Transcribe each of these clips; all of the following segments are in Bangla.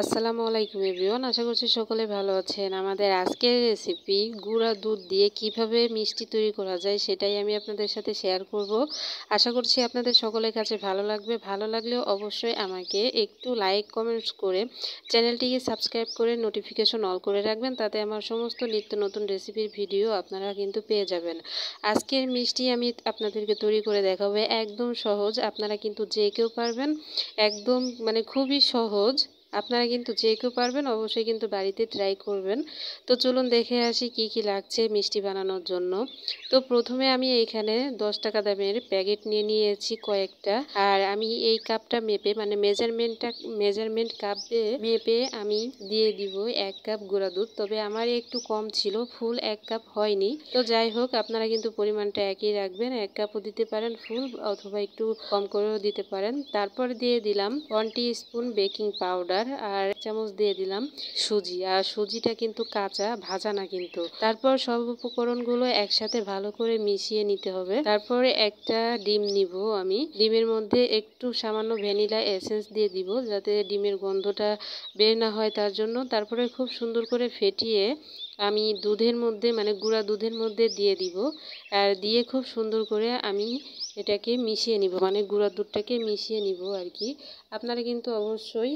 আসসালামু আলাইকুম এভরিওয়ান, আশা করছি সকলে ভালো আছেন। আমাদের আজকের রেসিপি গুঁড়া দুধ দিয়ে কিভাবে মিষ্টি তৈরি করা যায় সেটাই আমি আপনাদের সাথে শেয়ার করব। আশা করছি আপনাদের সকলের কাছে ভালো লাগবে। ভালো লাগলেও অবশ্যই আমাকে একটু লাইক কমেন্টস করে চ্যানেলটিকে সাবস্ক্রাইব করে নোটিফিকেশন অল করে রাখবেন, তাতে আমার সমস্ত নিত্য নতুন রেসিপির ভিডিও আপনারা কিন্তু পেয়ে যাবেন। আজকের মিষ্টি আমি আপনাদেরকে তৈরি করে দেখাবো, একদম সহজ, আপনারা কিন্তু যে কেউ পারবেন, একদম খুবই সহজ। আপনারা কিন্তু যে কেউ পারবেন, অবশ্যই কিন্তু বাড়িতে ট্রাই করবেন। তো চলুন দেখে আসি কি কি লাগছে মিষ্টি বানানোর জন্য। তো প্রথমে আমি এইখানে 10 টাকা দামের প্যাকেট নিয়ে নিয়েছি কয়েকটা, আর আমি এই কাপটা মেপে মেজারমেন্ট কাপে মেপে আমি দিয়ে দিব 1 কাপ গুঁড়া দুধ। তবে আমার একটু কম ছিল, ফুল 1 কাপ হয়নি। তো যাই হোক, আপনারা কিন্তু পরিমাণটা একই রাখবেন, 1 কাপও দিতে পারেন ফুল, অথবা একটু কম করেও দিতে পারেন। তারপর দিয়ে দিলাম 1 টিস্পুন বেকিং পাউডার, আর 1 চামচ দিয়ে দিলাম সুজি। আর সুজিটা কিন্তু কাঁচা, ভাজা না কিন্তু। তারপর সব উপকরণগুলো একসাথে ভালো করে মিশিয়ে নিতে হবে। তারপরে একটা ডিম নিব আমি, ডিমের মধ্যে একটু সামান্য ভ্যানিলা এসেন্স দিয়ে দিব, যাতে ডিমের গন্ধটা বের না হয় তার জন্য। তারপরে খুব সুন্দর করে ফেটিয়ে আমি দুধের মধ্যে গুঁড়া দুধের মধ্যে দিয়ে দিব, আর দিয়ে খুব সুন্দর করে আমি এটাকে মিশিয়ে নিব, গুঁড়া দুধটাকে মিশিয়ে নিব আর কি। আপনারা কিন্তু অবশ্যই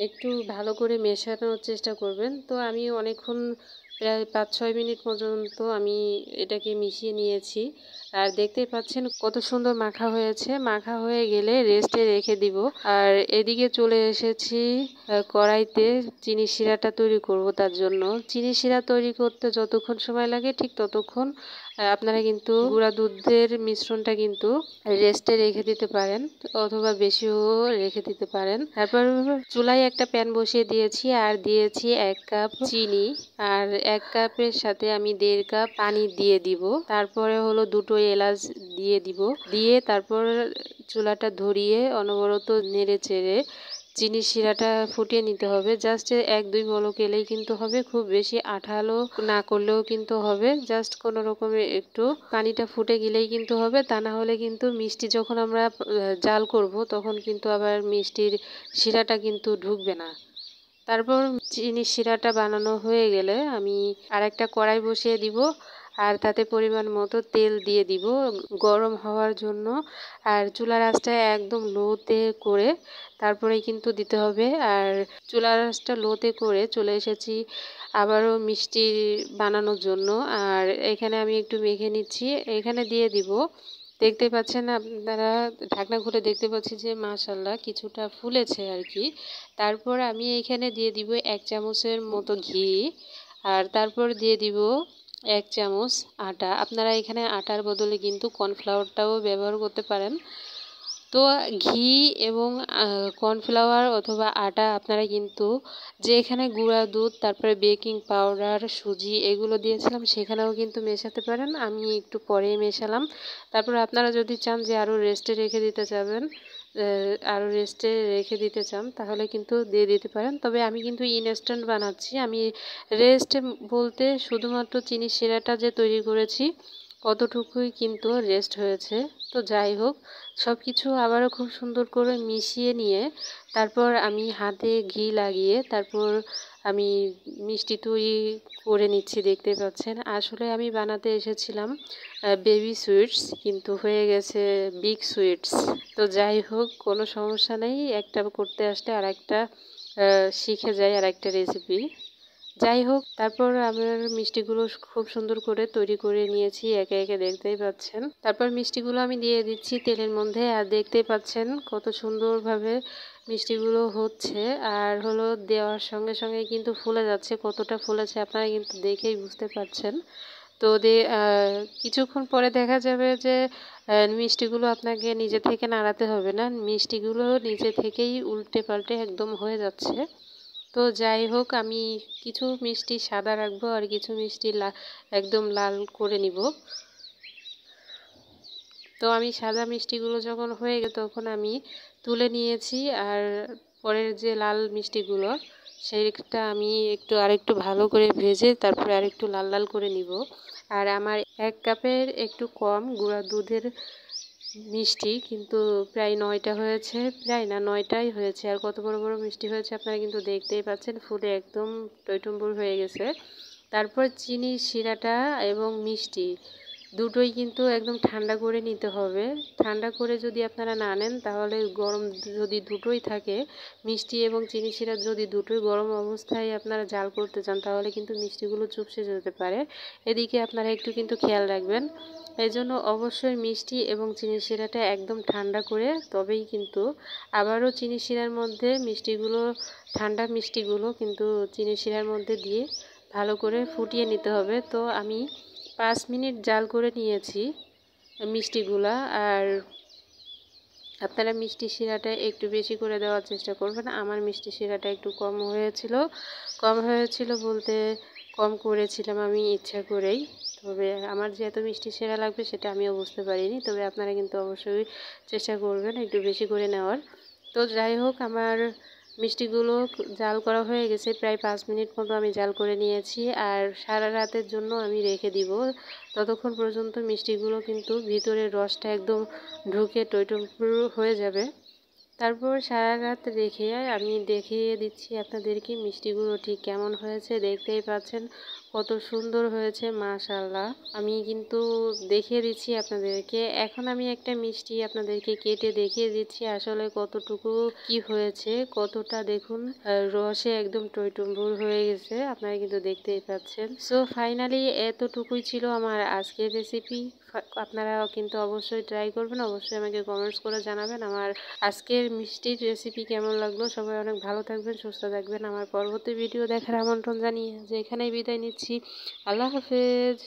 একটু ভালো করে মেশানোর চেষ্টা করবেন। তো আমি অনেকক্ষণ, প্রায় 5-6 মিনিট পর্যন্ত আমি এটাকে মিশিয়ে নিয়েছি, আর দেখতেই পাচ্ছেন কত সুন্দর মাখা হয়েছে। মাখা হয়ে গেলে রেস্টে রেখে দিব। আর এদিকে চলে এসেছি কড়াইতে চিনি শিরাটা তৈরি করব। তার জন্য চিনি শিরা তৈরি করতে যতক্ষণ সময় লাগে, ঠিক ততক্ষণ আপনারা কিন্তু গুঁড়া দুধের মিশ্রণটা কিন্তু রেস্টে রেখে দিতে পারেন, অথবা বেশিও রেখে দিতে পারেন। তারপর চুলায় একটা প্যান বসিয়ে দিয়েছি, আর দিয়েছি 1 কাপ চিনি, আর 1 কাপের সাথে আমি 1.5 কাপ পানি দিয়ে দিব। তারপরে হলো 2টো এলাচ দিয়ে দিব, দিয়ে তারপর চুলাটা ধরিয়ে অনবরত নেড়ে চেড়ে চিনি শিরাটা ফুটিয়ে নিতে হবে। জাস্ট 1-2 বলক এলেই কিন্তু হবে, খুব বেশি আঠালো না করলেও কিন্তু হবে। জাস্ট কোনো রকমের একটু পানিটা ফুটে গেলেই কিন্তু হবে, তা না হলে কিন্তু মিষ্টি যখন আমরা জাল করব তখন কিন্তু আবার মিষ্টির শিরাটা কিন্তু ঢুকবে না। তারপর চিনির শিরাটা বানানো হয়ে গেলে আমি আরেকটা কড়াই বসিয়ে দিব, আর তাতে পরিমাণ মতো তেল দিয়ে দিব গরম হওয়ার জন্য। আর চুলার আঁচটা একদম লোতে করে তারপরেই কিন্তু দিতে হবে। আর চুলার আঁচটা লোতে করে চলে এসেছি আবারও মিষ্টি বানানোর জন্য। আর এখানে আমি একটু মেখে নিচ্ছি, এখানে দিয়ে দিব। দেখতে পাচ্ছেন আপনারা, ঢাকনা খুলে দেখতে পাচ্ছি যে মাশাআল্লাহ কিছুটা ফুলেছে আর কি। তারপর আমি এইখানে দিয়ে দিব 1 চামচের মতো ঘি, আর তারপর দিয়ে দিব 1 চামচ আটা। আপনারা এখানে আটার বদলে কিন্তু কর্নফ্লাওয়ারটাও ব্যবহার করতে পারেন। তো ঘি এবং কর্নফ্লাওয়ার অথবা আটা আপনারা কিন্তু যেখানে গুঁড়া দুধ, তারপরে বেকিং পাউডার, সুজি এগুলো দিয়েছিলাম সেখানেও কিন্তু মেশাতে পারেন। আমি একটু পরে মেশালাম। তারপর আপনারা যদি চান যে আরও রেস্টে রেখে দিতে চান তাহলে কিন্তু দিয়ে দিতে পারেন। তবে আমি কিন্তু ইনস্ট্যান্ট বানাচ্ছি। আমি রেস্ট বলতে শুধুমাত্র চিনি শিরাটা যে তৈরি করেছি অতটুকুই কিন্তু রেস্ট হয়েছে। তো যাই হোক, সব কিছু আবারও খুব সুন্দর করে মিশিয়ে নিয়ে তারপর আমি হাতে ঘি লাগিয়ে তারপর আমি মিষ্টি তৈরি করে নিচ্ছি। দেখতে পাচ্ছেন আসলে আমি বানাতে এসেছিলাম বেবি সুইটস, কিন্তু হয়ে গেছে বিগ সুইটস। তো যাই হোক, কোনো সমস্যা নেই, একটা করতে আসলে আর একটা শিখে যায়, আর একটা রেসিপি। যাই হোক, তারপর আমার মিষ্টিগুলো খুব সুন্দর করে তৈরি করে নিয়েছি একে একে, দেখতেই পাচ্ছেন। তারপর মিষ্টিগুলো আমি দিয়ে দিচ্ছি তেলের মধ্যে, আর দেখতেই পাচ্ছেন কত সুন্দরভাবে মিষ্টিগুলো হচ্ছে। আর হলো দেওয়ার সঙ্গে সঙ্গে কিন্তু ফুলে যাচ্ছে, কতটা ফুলেছে আপনারা কিন্তু দেখেই বুঝতে পারছেন। তো কিছুক্ষণ পরে দেখা যাবে যে মিষ্টিগুলো আপনাকে নিজে থেকে নাড়াতে হবে না, মিষ্টিগুলো নিজে থেকেই উল্টে পাল্টে একদম হয়ে যাচ্ছে। তো যাই হোক, আমি কিছু মিষ্টি সাদা রাখবো, আর কিছু মিষ্টি একদম লাল করে নিব। তো আমি সাদা মিষ্টিগুলো যখন হয়ে গেল তখন আমি তুলে নিয়েছি, আর পরের যে লাল মিষ্টিগুলো সেইটা আমি আরেকটু ভালো করে ভেজে তারপরে আরেকটু লাল লাল করে নিব। আর আমার 1 কাপের একটু কম গুঁড়া দুধের মিষ্টি কিন্তু প্রায় 9টা হয়েছে, প্রায় না 9টাই হয়েছে। আর কত বড় বড় মিষ্টি হয়েছে আপনারা কিন্তু দেখতেই পাচ্ছেন, ফুলে একদম টইটুম্বুর হয়ে গেছে। তারপর চিনির শিরাটা এবং মিষ্টি দুটোই কিন্তু একদম ঠান্ডা করে নিতে হবে। ঠান্ডা করে যদি আপনারা না নেন তাহলে গরম যদি দুটোই থাকে, মিষ্টি এবং চিনি শিরা যদি দুটোই গরম অবস্থায় আপনারা জাল করতে চান তাহলে কিন্তু মিষ্টিগুলো চুপসে যেতে পারে। এদিকে আপনারা একটু কিন্তু খেয়াল রাখবেন। এই জন্য অবশ্যই মিষ্টি এবং চিনি শিরাটা একদম ঠান্ডা করে তবেই কিন্তু আবারও চিনি শিরার মধ্যে মিষ্টিগুলো, ঠান্ডা মিষ্টিগুলো কিন্তু চিনি শিরার মধ্যে দিয়ে ভালো করে ফুটিয়ে নিতে হবে। তো আমি 5 মিনিট জাল করে নিয়েছি মিষ্টিগুলা। আর আপনারা মিষ্টি শিরাটা একটু বেশি করে দেওয়ার চেষ্টা করবেন। আমার মিষ্টি শিরাটা একটু কম হয়েছিল বলতে কম করেছিলাম আমি ইচ্ছা করেই। তবে আমার যে এত মিষ্টি শিরা লাগবে সেটা আমিও বুঝতে পারিনি। তবে আপনারা কিন্তু অবশ্যই চেষ্টা করবেন একটু বেশি করে নেওয়ার। তো যাই হোক, আমার মিষ্টিগুলো জাল করা হয়ে গেছে, প্রায় 5 মিনিট মতো আমি জাল করে নিয়েছি। আর সারা রাতের জন্য আমি রেখে দিব। ততক্ষণ পর্যন্ত মিষ্টিগুলো কিন্তু ভিতরের রসটা একদম ঢুকে টইটুম্বুর হয়ে যাবে। তারপর সারা রাত রেখে আমি দেখিয়ে দিচ্ছি আপনাদেরকে মিষ্টিগুলো ঠিক কেমন হয়েছে। দেখতেই পাচ্ছেন কত সুন্দর হয়েছে, মাশাআল্লাহ। আমি কিন্তু দেখিয়ে দিচ্ছি আপনাদেরকে। এখন আমি একটা মিষ্টি আপনাদেরকে কেটে দেখিয়ে দিচ্ছি আসলে কতটুকু কি হয়েছে। কতটা দেখুন রসে একদম টইটুম্বুর হয়ে গেছে, আপনারা কিন্তু দেখতেই পাচ্ছেন। সো ফাইনালি এতটুকুই ছিল আমার আজকের রেসিপি। আপনারা কিন্তু অবশ্যই ট্রাই করবেন, অবশ্যই আমাকে কমেন্টস করে জানাবেন আমার আজকের মিষ্টির রেসিপি কেমন লাগলো। সবাই অনেক ভালো থাকবেন, সুস্থ থাকবেন। আমার পরবর্তী ভিডিও দেখার আমন্ত্রণ জানিয়ে যে এখানেই বিদায় নিচ্ছি। আল্লাহ হাফেজ।